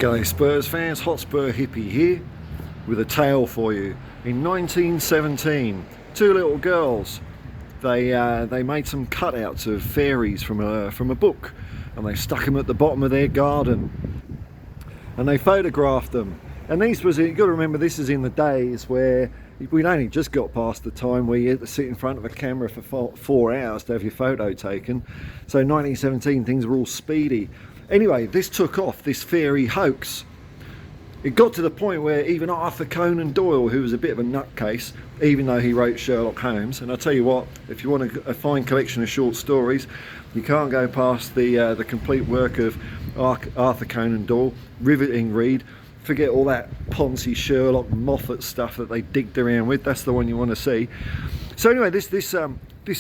G'day Spurs fans, Hotspur Hippie here with a tale for you. In 1917, two little girls, they made some cutouts of fairies from a book, and they stuck them at the bottom of their garden, and they photographed them. And you've got to remember, this is in the days where we'd only just got past the time where you had to sit in front of a camera for 4 hours to have your photo taken. So 1917, things were all speedy. Anyway, this took off, this fairy hoax. It got to the point where even Arthur Conan Doyle, who was a bit of a nutcase, even though he wrote Sherlock Holmes, and I'll tell you what, if you want a fine collection of short stories, you can't go past the complete work of Arthur Conan Doyle. Riveting read. Forget all that Ponzi, Sherlock, Moffat stuff that they digged around with. That's the one you want to see. So anyway, this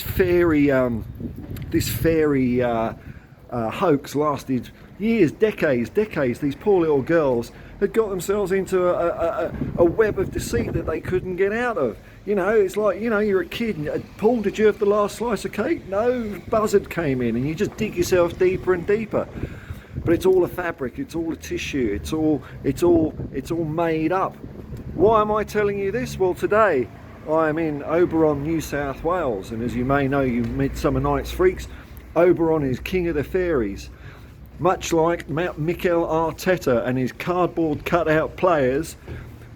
fairy hoax lasted years, decades. These poor little girls had got themselves into a web of deceit that they couldn't get out of. You know, it's like, you know, you're a kid. Paul, did you have the last slice of cake? No, buzzard came in, and you just dig yourself deeper and deeper. But it's all a fabric, it's all a tissue, it's all made up. Why am I telling you this? Well, today I am in Oberon, New South Wales, and as you may know, you Midsummer Night's Freaks, Oberon is king of the fairies. Much like Mikel Arteta and his cardboard cutout players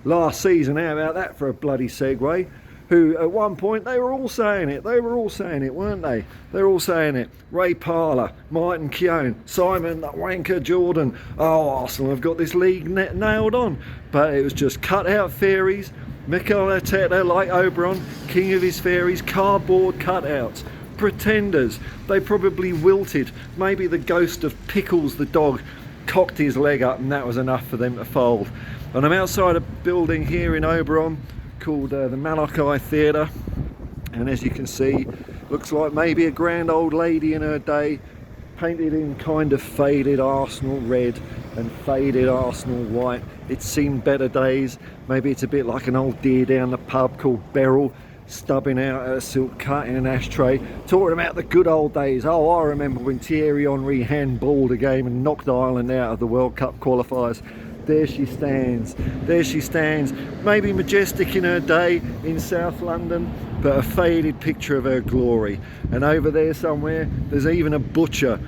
last season. How about that for a bloody segue? Who at one point, they were all saying it, weren't they? They're all saying it. Ray Parlour, Martin Keown, Simon the Wanker Jordan. Oh, Arsenal have got this league nailed on. But it was just cut out fairies. Mikel Arteta, like Oberon, king of his fairies, cardboard cutouts. Pretenders. They probably wilted. Maybe the ghost of Pickles the dog cocked his leg up, and that was enough for them to fold. And I'm outside a building here in Oberon called the Malachi Theatre, and as you can see, looks like maybe a grand old lady in her day, painted in kind of faded Arsenal red and faded Arsenal white. It's seen better days. Maybe it's a bit like an old dear down the pub called Beryl, stubbing out a silk cut in an ashtray, talking about the good old days. Oh, I remember when Thierry Henry handballed a game and knocked Ireland out of the World Cup qualifiers. There she stands, maybe majestic in her day in South London, but a faded picture of her glory. And over there somewhere, there's even a butcher.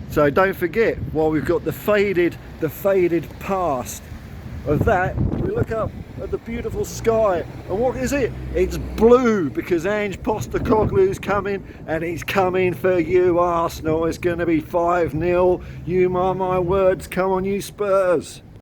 So don't forget, while we've got the faded past of that, we look up at the beautiful sky, and what is it? It's blue, because Ange-Postecoglou's coming, and he's coming for you, Arsenal. It's going to be 5-0. You mark my words. Come on, you Spurs.